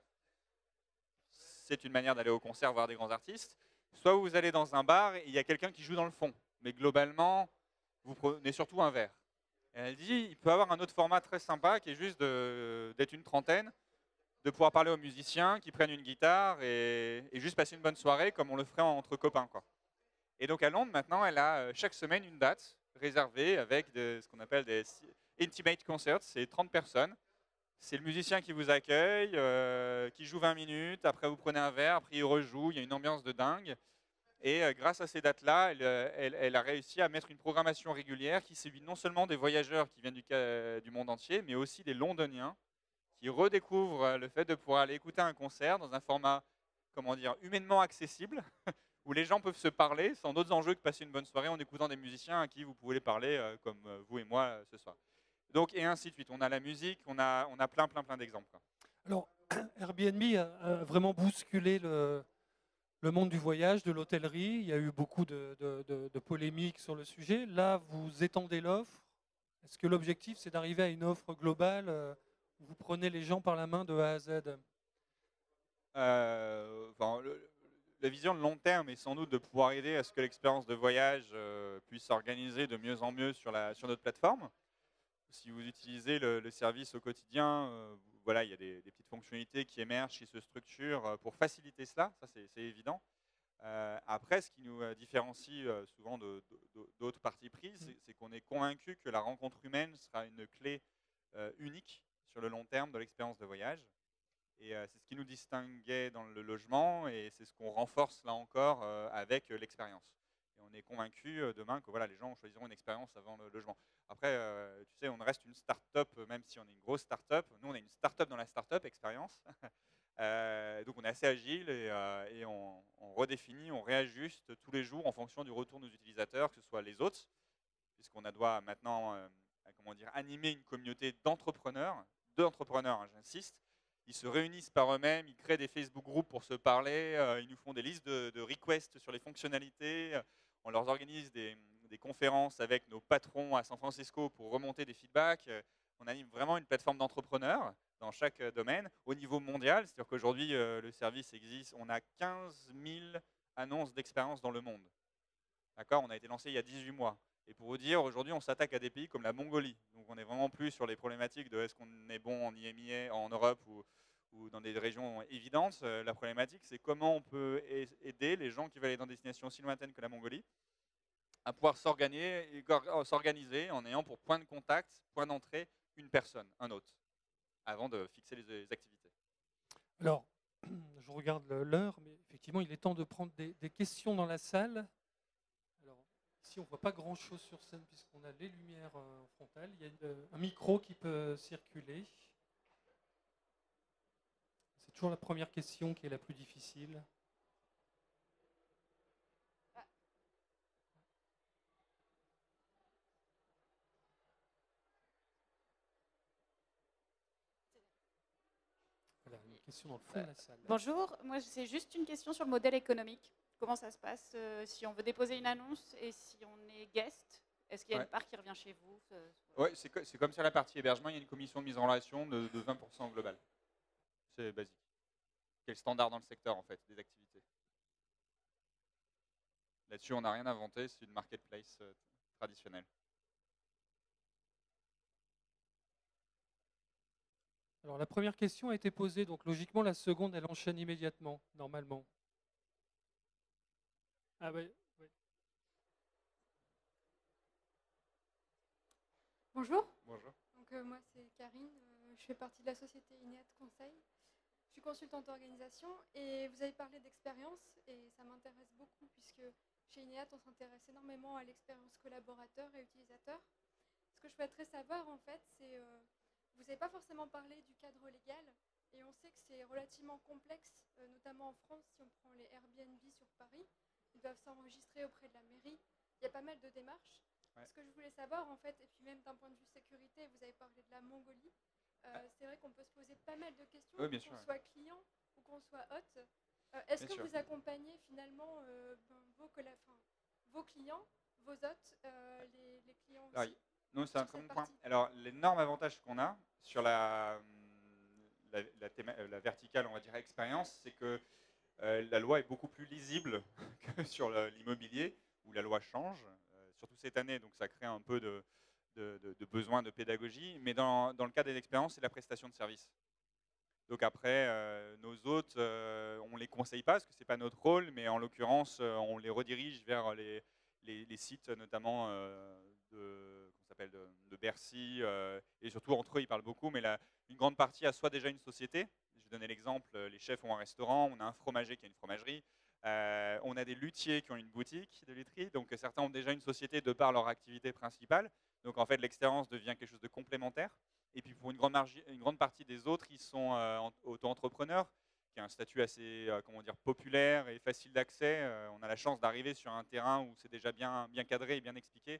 c'est une manière d'aller au concert voir des grands artistes. Soit vous allez dans un bar et il y a quelqu'un qui joue dans le fond. Mais globalement, vous prenez surtout un verre. Et elle dit, il peut y avoir un autre format très sympa qui est juste d'être une trentaine, de pouvoir parler aux musiciens qui prennent une guitare et juste passer une bonne soirée comme on le ferait entre copains, quoi. Et donc à Londres, maintenant, elle a chaque semaine une date réservée avec ce qu'on appelle des intimate concerts. C'est 30 personnes. C'est le musicien qui vous accueille, qui joue 20 minutes, après vous prenez un verre, après il rejoue, il y a une ambiance de dingue. Et grâce à ces dates-là, elle a réussi à mettre une programmation régulière qui séduit non seulement des voyageurs qui viennent du monde entier, mais aussi des Londoniens qui redécouvrent le fait de pouvoir aller écouter un concert dans un format, comment dire, humainement accessible, où les gens peuvent se parler sans d'autres enjeux que passer une bonne soirée en écoutant des musiciens à qui vous pouvez parler comme vous et moi ce soir. Donc, et ainsi de suite. On a la musique, on a plein d'exemples, quoi. Alors, Airbnb a vraiment bousculé le monde du voyage, de l'hôtellerie. Il y a eu beaucoup de polémiques sur le sujet. Là, vous étendez l'offre. Est-ce que l'objectif, c'est d'arriver à une offre globale où vous prenez les gens par la main de A à Z? Enfin, la vision de long terme est sans doute de pouvoir aider à ce que l'expérience de voyage puisse s'organiser de mieux en mieux sur notre plateforme. Si vous utilisez le service au quotidien, voilà, il y a des petites fonctionnalités qui émergent, qui se structurent pour faciliter cela, ça c'est évident. Après, ce qui nous différencie souvent d'autres parties prises, c'est qu'on est convaincu que la rencontre humaine sera une clé unique sur le long terme de l'expérience de voyage. Et c'est ce qui nous distinguait dans le logement et c'est ce qu'on renforce là encore avec l'expérience. Et on est convaincu demain que voilà, les gens choisiront une expérience avant le logement. Après, tu sais, on reste une start-up, même si on est une grosse start-up. Nous, on est une start-up dans la start-up, expérience. Donc on est assez agile et on redéfinit, on réajuste tous les jours en fonction du retour de nos utilisateurs, que ce soit les autres, puisqu'on doit maintenant comment dire, animer une communauté d'entrepreneurs, hein, j'insiste. Ils se réunissent par eux-mêmes, ils créent des Facebook groupes pour se parler, ils nous font des listes de requests sur les fonctionnalités, on leur organise des conférences avec nos patrons à San Francisco pour remonter des feedbacks. On anime vraiment une plateforme d'entrepreneurs dans chaque domaine au niveau mondial. C'est-à-dire qu'aujourd'hui, le service existe, on a 15 000 annonces d'expérience dans le monde. D'accord, on a été lancé il y a 18 mois. Et pour vous dire, aujourd'hui, on s'attaque à des pays comme la Mongolie. Donc on est vraiment plus sur les problématiques de est-ce qu'on est bon en IMIA, en Europe ou dans des régions évidentes. La problématique, c'est comment on peut aider les gens qui veulent aller dans des destinations aussi lointaines que la Mongolie à pouvoir s'organiser en ayant pour point de contact, point d'entrée, une personne, un hôte, avant de fixer les activités. Alors, je regarde l'heure, mais effectivement, il est temps de prendre des questions dans la salle. Alors, ici, on ne voit pas grand-chose sur scène puisqu'on a les lumières frontales. Il y a un micro qui peut circuler. C'est toujours la première question qui est la plus difficile. Voilà, une question dans le fond de la salle. Bonjour, moi c'est juste une question sur le modèle économique. Comment ça se passe si on veut déposer une annonce et si on est guest? Est-ce qu'il y a une part qui revient chez vous? Oui, c'est comme sur la partie hébergement, il y a une commission de mise en relation de 20% global. C'est basique. Quel standard dans le secteur en fait, des activités. Là-dessus, on n'a rien inventé, c'est une marketplace traditionnelle. Alors la première question a été posée, donc logiquement la seconde elle enchaîne immédiatement, normalement. Ah oui. Bonjour. Bonjour. Donc, moi c'est Karine, je fais partie de la société INEAT Conseil. Je suis consultante organisation et vous avez parlé d'expérience et ça m'intéresse beaucoup puisque chez INEAT on s'intéresse énormément à l'expérience collaborateur et utilisateur. Ce que je souhaiterais savoir en fait c'est, vous n'avez pas forcément parlé du cadre légal et on sait que c'est relativement complexe, notamment en France si on prend les Airbnb sur Paris, ils doivent s'enregistrer auprès de la mairie, il y a pas mal de démarches. Ouais. Ce que je voulais savoir en fait, et puis même d'un point de vue sécurité, vous avez parlé de la Mongolie, c'est vrai qu'on peut se poser pas mal de questions, oui, qu'on soit client ou qu'on soit hôte. Est-ce que vous accompagnez finalement vos clients, vos hôtes, les clients aussi? Alors, non, c'est un très bon point. Alors, l'énorme avantage qu'on a sur la verticale, on va dire, expérience, c'est que la loi est beaucoup plus lisible que sur l'immobilier, où la loi change, surtout cette année, donc ça crée un peu de besoin de pédagogie. Mais dans le cas des expériences, c'est la prestation de service. Donc après, nos hôtes, on ne les conseille pas, parce que ce n'est pas notre rôle, mais en l'occurrence, on les redirige vers les sites, notamment de Bercy, et surtout entre eux, ils parlent beaucoup, mais une grande partie a soit déjà une société. Je vais donner l'exemple, les chefs ont un restaurant, on a un fromager qui a une fromagerie, On a des luthiers qui ont une boutique de literie, donc certains ont déjà une société de par leur activité principale. Donc en fait, l'expérience devient quelque chose de complémentaire. Et puis pour une grande partie des autres, ils sont auto-entrepreneurs, qui a un statut assez populaire et facile d'accès. On a la chance d'arriver sur un terrain où c'est déjà bien cadré et bien expliqué.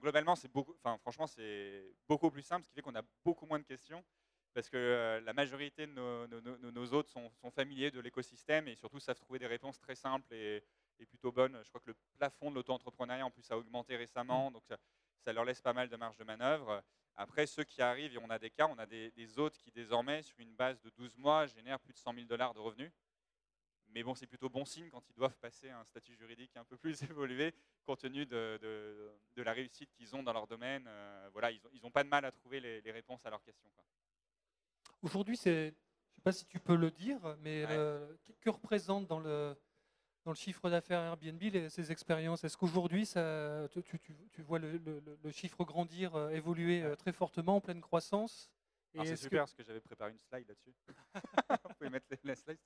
Globalement, franchement, c'est beaucoup plus simple, ce qui fait qu'on a beaucoup moins de questions, parce que la majorité de nos hôtes sont familiers de l'écosystème et surtout savent trouver des réponses très simples et plutôt bonnes. Je crois que le plafond de l'auto-entrepreneuriat en plus a augmenté récemment, donc ça leur laisse pas mal de marge de manœuvre. Après, ceux qui arrivent, et on a des cas, on a des hôtes qui désormais, sur une base de 12 mois, génèrent plus de 100 000 $ de revenus. Mais bon, c'est plutôt bon signe quand ils doivent passer à un statut juridique un peu plus évolué, compte tenu de la réussite qu'ils ont dans leur domaine. Ils n'ont pas de mal à trouver les réponses à leurs questions, quoi. Aujourd'hui, je ne sais pas si tu peux le dire, mais que représente dans le chiffre d'affaires Airbnb ces expériences? Est-ce qu'aujourd'hui, tu vois le chiffre grandir, évoluer très fortement, en pleine croissance? C'est super parce que j'avais préparé une slide là-dessus. Vous pouvez mettre la slide.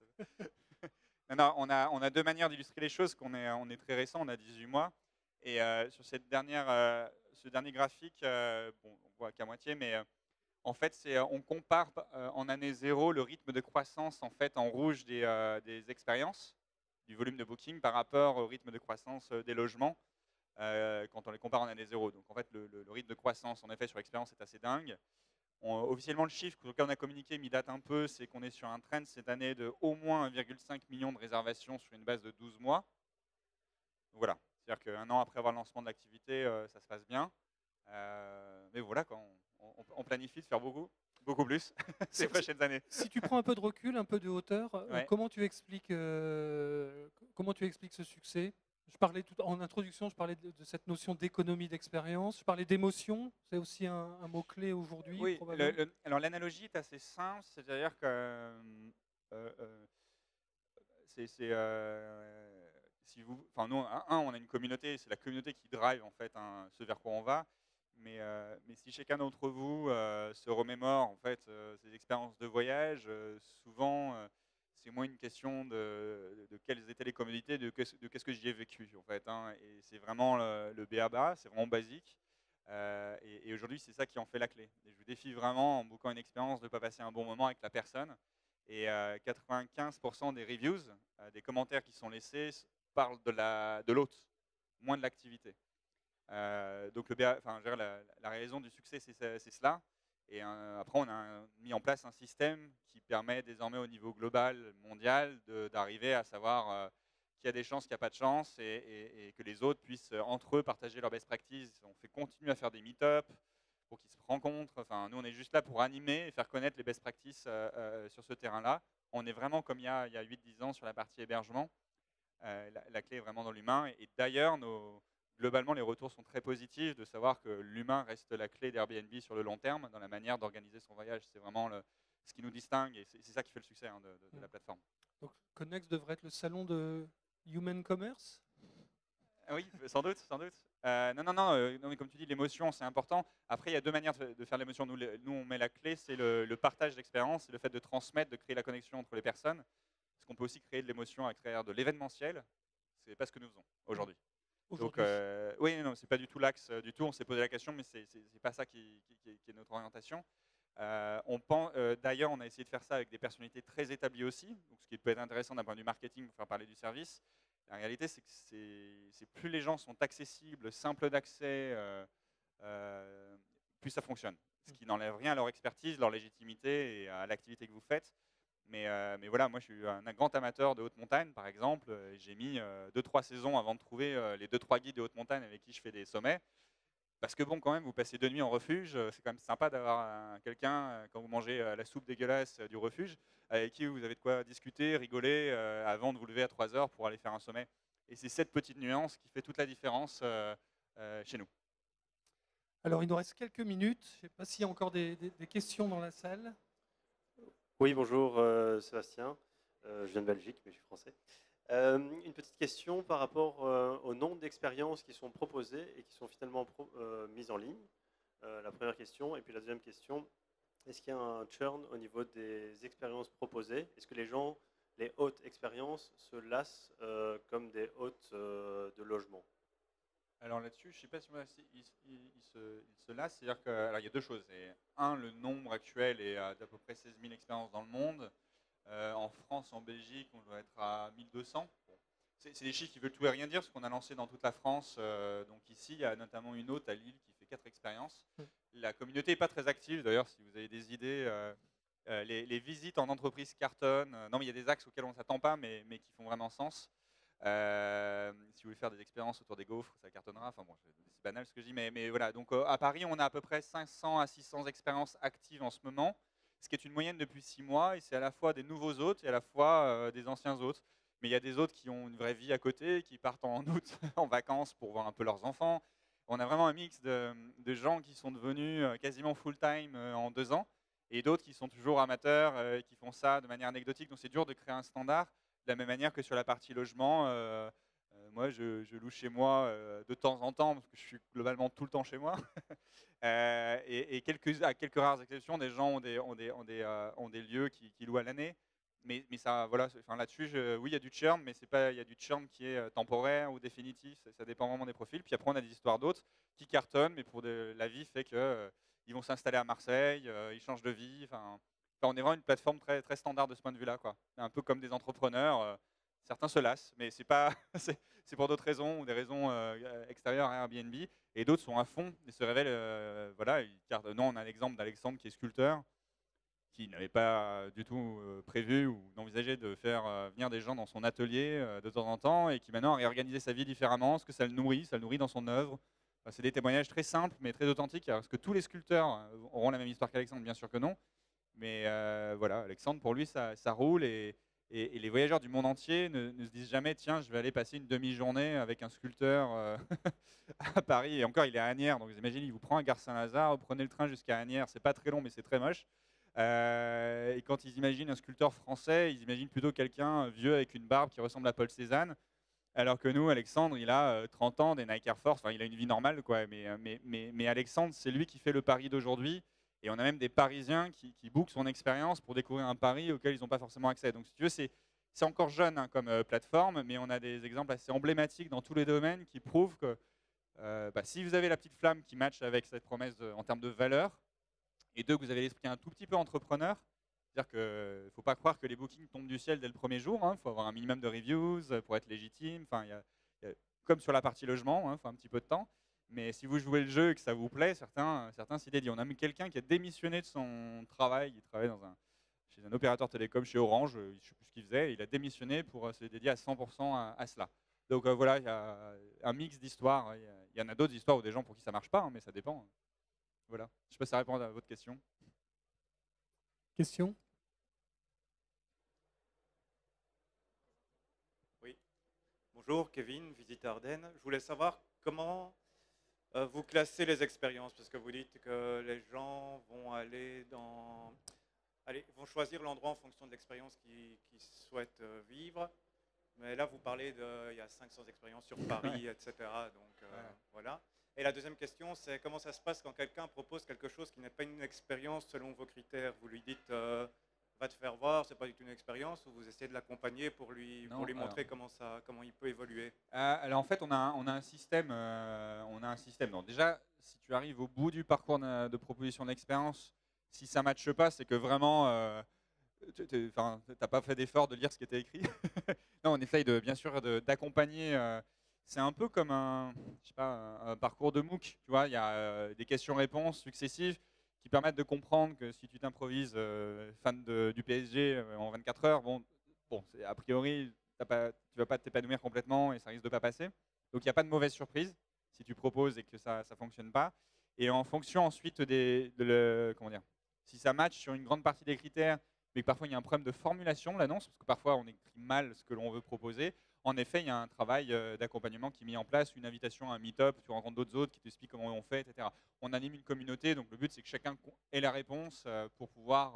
Non, on a deux manières d'illustrer les choses. On est très récent, on a 18 mois. Et sur ce dernier graphique, on voit qu'à moitié, mais en fait, on compare en année 0 le rythme de croissance en fait en rouge des expériences, du volume de booking par rapport au rythme de croissance des logements quand on les compare en année 0. Donc en fait, le rythme de croissance en effet sur l'expérience est assez dingue. Officiellement, le chiffre auquel on a communiqué, mais il date un peu, c'est qu'on est sur un trend cette année de au moins 1,5 million de réservations sur une base de 12 mois. Donc voilà, c'est-à-dire qu'un an après avoir le lancement de l'activité, ça se passe bien. Mais voilà, on planifie de faire beaucoup plus ces prochaines années. Si tu prends un peu de recul, un peu de hauteur, comment tu expliques ce succès? En introduction, je parlais de cette notion d'économie d'expérience. Je parlais d'émotion. C'est aussi un mot-clé aujourd'hui. Oui, alors l'analogie est assez simple. C'est-à-dire que nous, on a une communauté. C'est la communauté qui drive en fait ce vers quoi on va. Mais si chacun d'entre vous se remémore en fait ses expériences de voyage, souvent c'est moins une question de quelles étaient les commodités, de qu'est-ce que j'y ai vécu en fait. Et c'est vraiment le b.a.-ba, c'est vraiment basique. Et aujourd'hui, c'est ça qui en fait la clé. Et je vous défie vraiment, en bouquant une expérience, de ne pas passer un bon moment avec la personne. Et 95% des reviews, des commentaires qui sont laissés, parlent de l'hôte, moins de l'activité. Donc la raison du succès, c'est cela. Et après, on a mis en place un système qui permet désormais au niveau global, mondial, d'arriver à savoir qu'il y a des chances, qu'il n'y a pas de chance, et que les autres puissent entre eux partager leurs best practices. On fait continuer à faire des meet-up pour qu'ils se rencontrent. Enfin, nous, on est juste là pour animer et faire connaître les best practices sur ce terrain-là. On est vraiment comme il y a 8-10 ans sur la partie hébergement. La clé est vraiment dans l'humain. Et d'ailleurs, globalement, les retours sont très positifs de savoir que l'humain reste la clé d'Airbnb sur le long terme dans la manière d'organiser son voyage. C'est vraiment ce qui nous distingue et c'est ça qui fait le succès de la plateforme. Donc Connext devrait être le salon de Human Commerce? Oui, sans doute. Non, mais comme tu dis, l'émotion, c'est important. Après, il y a deux manières de faire l'émotion. Nous, on met la clé, c'est le partage d'expérience, c'est le fait de transmettre, de créer la connexion entre les personnes. Parce qu'on peut aussi créer de l'émotion à travers de l'événementiel. C'est pas ce que nous faisons aujourd'hui. Donc, oui, non, c'est pas du tout l'axe du tout. On s'est posé la question, mais c'est pas ça qui est notre orientation. D'ailleurs, on a essayé de faire ça avec des personnalités très établies aussi, donc ce qui peut être intéressant d'un point de vue marketing pour faire parler du service. La réalité, c'est que plus les gens sont accessibles, simples d'accès, plus ça fonctionne. Ce qui n'enlève rien à leur expertise, leur légitimité et à l'activité que vous faites. Mais voilà, moi je suis un grand amateur de haute montagne, par exemple. J'ai mis 2-3 saisons avant de trouver les 2-3 guides de haute montagne avec qui je fais des sommets. Parce que bon, quand même, vous passez 2 nuits en refuge. C'est quand même sympa d'avoir quelqu'un, quand vous mangez la soupe dégueulasse du refuge, avec qui vous avez de quoi discuter, rigoler, avant de vous lever à 3 heures pour aller faire un sommet. Et c'est cette petite nuance qui fait toute la différence chez nous. Alors, il nous reste quelques minutes. Je ne sais pas s'il y a encore des questions dans la salle. Oui, bonjour Sébastien. Je viens de Belgique, mais je suis français. Une petite question par rapport au nombre d'expériences qui sont proposées et qui sont finalement mises en ligne. La première question. Et puis la deuxième question, est-ce qu'il y a un churn au niveau des expériences proposées? Est-ce que les gens les hautes expériences se lassent comme des hôtes de logement? Alors là-dessus, je ne sais pas si il se lasse. C'est-à-dire qu'il y a deux choses. Un, le nombre actuel est d'à peu près 16 000 expériences dans le monde. En France, en Belgique, on doit être à 1200. Bon. C'est des chiffres qui veulent tout et rien dire, parce qu'on a lancé dans toute la France. Donc ici, il y a notamment une hôte à Lille qui fait 4 expériences. La communauté n'est pas très active. D'ailleurs, si vous avez des idées, les visites en entreprise cartonnent. Non, mais il y a des axes auxquels on ne s'attend pas, mais qui font vraiment sens. Si vous voulez faire des expériences autour des gaufres, ça cartonnera. Enfin bon, c'est banal ce que je dis, mais voilà. Donc à Paris, on a à peu près 500 à 600 expériences actives en ce moment, ce qui est une moyenne depuis 6 mois. Et c'est à la fois des nouveaux hôtes et à la fois des anciens hôtes. Mais il y a des hôtes qui ont une vraie vie à côté, qui partent en août en vacances pour voir un peu leurs enfants. On a vraiment un mix de gens qui sont devenus quasiment full-time en 2 ans, et d'autres qui sont toujours amateurs et qui font ça de manière anecdotique. Donc c'est dur de créer un standard. De la même manière que sur la partie logement, moi je loue chez moi de temps en temps, parce que je suis globalement tout le temps chez moi. Et à quelques rares exceptions, des gens ont des lieux qui louent à l'année. Mais ça, voilà, enfin, là-dessus, oui, il y a du churn, mais c'est pas, il y a du churn qui est temporaire ou définitif. Ça dépend vraiment des profils. Puis après, on a des histoires d'autres qui cartonnent, mais pour la vie fait que ils vont s'installer à Marseille, ils changent de vie. Enfin, on est vraiment une plateforme très, très standard de ce point de vue-là, quoi. Un peu comme des entrepreneurs. Certains se lassent, mais c'est pas, c'est pour d'autres raisons ou des raisons extérieures à Airbnb. Et d'autres sont à fond et se révèlent, voilà. Non, on a l'exemple d'Alexandre qui est sculpteur, qui n'avait pas du tout prévu ou envisagé de faire venir des gens dans son atelier de temps en temps, et qui maintenant a réorganisé sa vie différemment, ce que ça le nourrit dans son œuvre. Enfin, c'est des témoignages très simples mais très authentiques. Est-ce que tous les sculpteurs auront la même histoire qu'Alexandre? Bien sûr que non. Mais voilà, Alexandre, pour lui, ça roule, et les voyageurs du monde entier ne se disent jamais, tiens, je vais aller passer une demi-journée avec un sculpteur à Paris. Et encore, il est à Asnières, donc vous imaginez, il vous prend à Gare Saint-Lazare, vous prenez le train jusqu'à Asnières, c'est pas très long, mais c'est très moche. Et quand ils imaginent un sculpteur français, ils imaginent plutôt quelqu'un vieux avec une barbe qui ressemble à Paul Cézanne. Alors que nous, Alexandre, il a 30 ans, des Nike Air Force, enfin, il a une vie normale, quoi. Mais Alexandre, c'est lui qui fait le Paris d'aujourd'hui. Et on a même des Parisiens qui bookent son expérience pour découvrir un Paris auquel ils n'ont pas forcément accès. Donc, si tu veux, c'est encore jeune hein, comme plateforme, mais on a des exemples assez emblématiques dans tous les domaines qui prouvent que si vous avez la petite flamme qui matche avec cette promesse en termes de valeur, et deux, que vous avez l'esprit un tout petit peu entrepreneur, c'est-à-dire qu'il ne faut pas croire que les bookings tombent du ciel dès le premier jour. Il faut avoir un minimum de reviews pour être légitime. Enfin, comme sur la partie logement, il faut un petit peu de temps. Mais si vous jouez le jeu et que ça vous plaît, certains s'y dédient. On a même quelqu'un qui a démissionné de son travail. Il travaillait chez un opérateur télécom, chez Orange. Je ne sais plus ce qu'il faisait. Il a démissionné pour se dédier à 100% à cela. Donc voilà, il y a un mix d'histoires. Il y en a d'autres histoires où des gens pour qui ça ne marche pas, hein, mais ça dépend. Voilà. Je ne sais pas si ça répond à votre question. Question? Oui. Bonjour, Kevin, Visite Ardennes. Je voulais savoir comment vous classez les expériences, parce que vous dites que les gens vont vont choisir l'endroit en fonction de l'expérience qu'ils souhaitent vivre. Mais là, vous parlez il y a 500 expériences sur Paris, etc. Donc voilà. Et la deuxième question, c'est comment ça se passe quand quelqu'un propose quelque chose qui n'est pas une expérience selon vos critères? Vous lui dites va te faire voir, c'est pas du tout une expérience, ou vous essayez de l'accompagner pour lui montrer comment il peut évoluer? Alors en fait, on a un système. Donc déjà, si tu arrives au bout du parcours de proposition d'expérience, si ça ne matche pas, c'est que vraiment tu n'as pas fait d'effort de lire ce qui était écrit. Non, on essaye bien sûr d'accompagner. C'est un peu comme un parcours de MOOC. Tu vois, il y a des questions-réponses successives qui permettent de comprendre que si tu t'improvises fan du PSG en 24 heures, bon, a priori, tu ne vas pas t'épanouir complètement et ça risque de ne pas passer. Donc il n'y a pas de mauvaise surprise si tu proposes et que ça ne fonctionne pas. Et en fonction ensuite si ça match sur une grande partie des critères, mais que parfois il y a un problème de formulation de l'annonce, parce que parfois on écrit mal ce que l'on veut proposer, en effet, il y a un travail d'accompagnement qui est mis en place, une invitation à un meet-up, tu rencontres d'autres autres qui t'expliquent comment on fait, etc. On anime une communauté, donc le but c'est que chacun ait la réponse pour pouvoir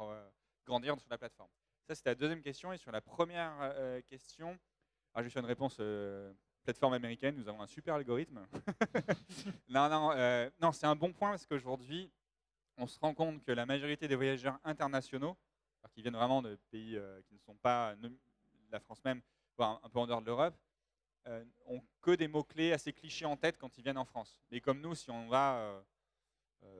grandir sur la plateforme. Ça, c'était la deuxième question. Et sur la première question, je vais faire une réponse plateforme américaine, nous avons un super algorithme. Non, c'est un bon point, parce qu'aujourd'hui, on se rend compte que la majorité des voyageurs internationaux, qui viennent vraiment de pays qui ne sont pas la France même, voire un peu en dehors de l'Europe, ont que des mots-clés assez clichés en tête quand ils viennent en France. Mais comme nous, si on va,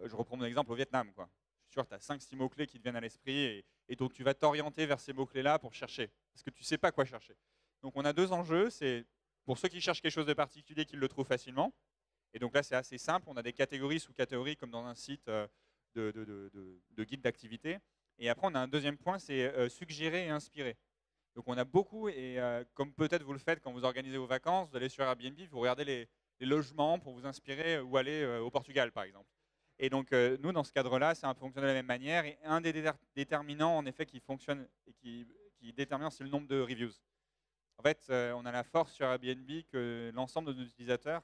je reprends mon exemple au Vietnam, quoi. Je suis sûr que tu as 5-6 mots-clés qui te viennent à l'esprit et donc tu vas t'orienter vers ces mots-clés-là pour chercher, parce que tu ne sais pas quoi chercher. Donc on a 2 enjeux, c'est pour ceux qui cherchent quelque chose de particulier, qu'ils le trouvent facilement. Et donc là, c'est assez simple, on a des catégories, sous-catégories, comme dans un site de guide d'activité. Et après, on a un deuxième point, c'est suggérer et inspirer. Donc on a beaucoup, et comme peut-être vous le faites quand vous organisez vos vacances, vous allez sur Airbnb, vous regardez les logements pour vous inspirer ou aller au Portugal, par exemple. Et donc nous, dans ce cadre-là, c'est un peu fonctionne de la même manière. Et un des déterminants, en effet, qui fonctionne et qui détermine, c'est le nombre de reviews. En fait, on a la force sur Airbnb que l'ensemble de nos utilisateurs,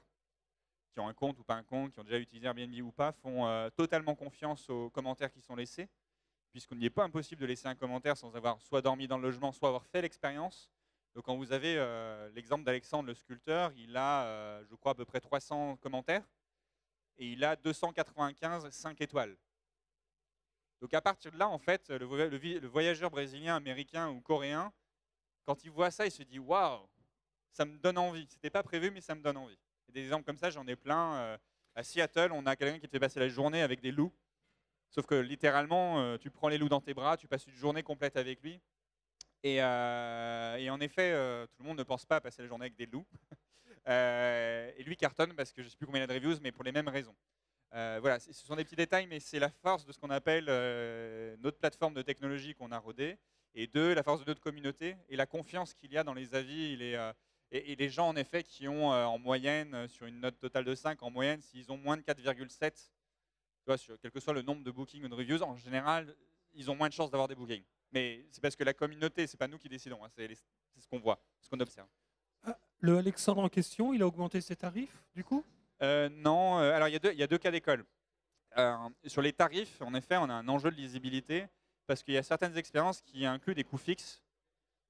qui ont un compte ou pas un compte, qui ont déjà utilisé Airbnb ou pas, font totalement confiance aux commentaires qui sont laissés, puisqu'il n'est pas impossible de laisser un commentaire sans avoir soit dormi dans le logement, soit avoir fait l'expérience. Donc quand vous avez l'exemple d'Alexandre, le sculpteur, il a, je crois, à peu près 300 commentaires, et il a 295 5 étoiles. Donc à partir de là, en fait, le voyageur brésilien, américain ou coréen, quand il voit ça, il se dit « Waouh, ça me donne envie. C'était pas prévu, mais ça me donne envie. » Et des exemples comme ça, j'en ai plein. À Seattle, on a quelqu'un qui te fait passer la journée avec des loups. Sauf que littéralement, tu prends les loups dans tes bras, tu passes une journée complète avec lui. Et en effet, tout le monde ne pense pas à passer la journée avec des loups. Et lui cartonne parce que je ne sais plus combien il y a de reviews, mais pour les mêmes raisons. Voilà, ce sont des petits détails, mais c'est la force de ce qu'on appelle notre plateforme de technologie qu'on a rodée. Et la force de notre communauté et la confiance qu'il y a dans les avis et les gens, en effet, qui ont en moyenne, sur une note totale de 5, en moyenne, s'ils ont moins de 4,7, quel que soit le nombre de bookings ou de reviews, en général, ils ont moins de chances d'avoir des bookings. Mais c'est parce que la communauté, c'est pas nous qui décidons, hein, c'est ce qu'on voit, ce qu'on observe. Le Alexandre en question, il a augmenté ses tarifs, du coup? Non, alors il y a deux cas d'école. Sur les tarifs, en effet, on a un enjeu de lisibilité, parce qu'il y a certaines expériences qui incluent des coûts fixes.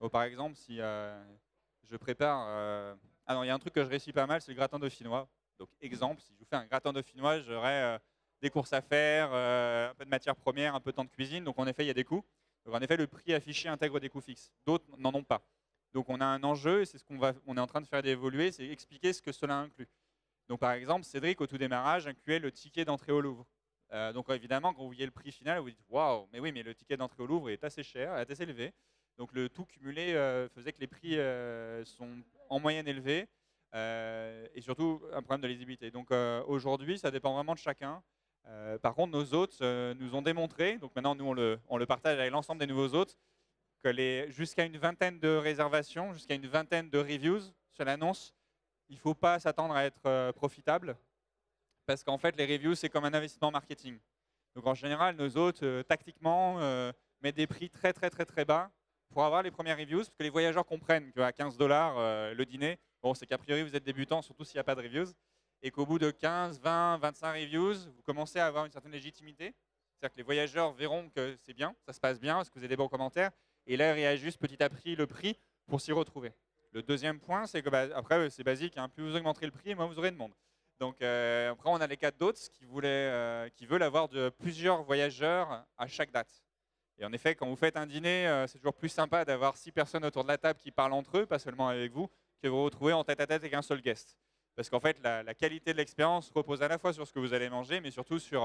Donc, par exemple, si je prépare... alors, il y a un truc que je réussis pas mal, c'est le gratin dauphinois. Donc, exemple, si je vous fais un gratin dauphinois, j'aurai des courses à faire, un peu de matière première, un peu de temps de cuisine. Donc, en effet, il y a des coûts. Donc, en effet, le prix affiché intègre des coûts fixes. D'autres n'en ont pas. Donc, on a un enjeu, et c'est ce on est en train de faire évoluer, c'est expliquer ce que cela inclut. Donc, par exemple, Cédric, au tout démarrage, incluait le ticket d'entrée au Louvre. Donc évidemment, quand vous voyez le prix final, vous dites « Waouh, mais oui, mais le ticket d'entrée au Louvre est assez cher, est assez élevé. » Donc le tout cumulé faisait que les prix sont en moyenne élevés et surtout un problème de lisibilité. Donc aujourd'hui, ça dépend vraiment de chacun. Par contre, nos hôtes nous ont démontré, donc maintenant nous on le partage avec l'ensemble des nouveaux hôtes, que jusqu'à une vingtaine de réservations, jusqu'à une vingtaine de reviews sur l'annonce, il ne faut pas s'attendre à être profitable. Parce qu'en fait, les reviews, c'est comme un investissement marketing. Donc en général, nos hôtes, tactiquement, mettent des prix très très très très bas pour avoir les premières reviews, parce que les voyageurs comprennent qu'à 15 $ le dîner, bon, c'est qu'a priori vous êtes débutant, surtout s'il n'y a pas de reviews, et qu'au bout de 15, 20, 25 reviews, vous commencez à avoir une certaine légitimité. C'est-à-dire que les voyageurs verront que c'est bien, ça se passe bien, parce que vous avez des bons commentaires, et là, ils réajustent petit à petit le prix pour s'y retrouver. Le deuxième point, c'est que, après, c'est basique, hein, plus vous augmenterez le prix, moins vous aurez de monde. Donc après, on a les cas d'hôtes qui veulent avoir plusieurs voyageurs à chaque date. Et en effet, quand vous faites un dîner, c'est toujours plus sympa d'avoir 6 personnes autour de la table qui parlent entre eux, pas seulement avec vous, que vous retrouvez en tête-à-tête avec un seul guest. Parce qu'en fait, la qualité de l'expérience repose à la fois sur ce que vous allez manger, mais surtout sur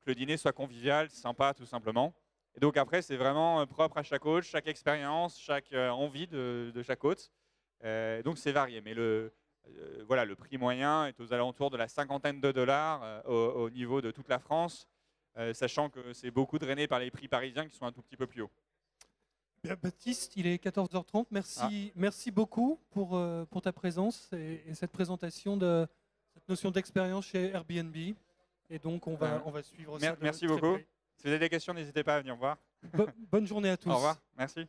que le dîner soit convivial, sympa, tout simplement. Et donc après, c'est vraiment propre à chaque hôte, chaque expérience, chaque envie de chaque hôte. Donc c'est varié, mais voilà, le prix moyen est aux alentours de la $50 au niveau de toute la France, sachant que c'est beaucoup drainé par les prix parisiens qui sont un tout petit peu plus hauts. Bien, Baptiste, il est 14h30. Merci beaucoup pour ta présence et cette présentation de cette notion d'expérience chez Airbnb. Et donc, on va suivre ça. Merci beaucoup. Si vous avez des questions, n'hésitez pas à venir me voir. Bonne journée à tous. Au revoir. Merci.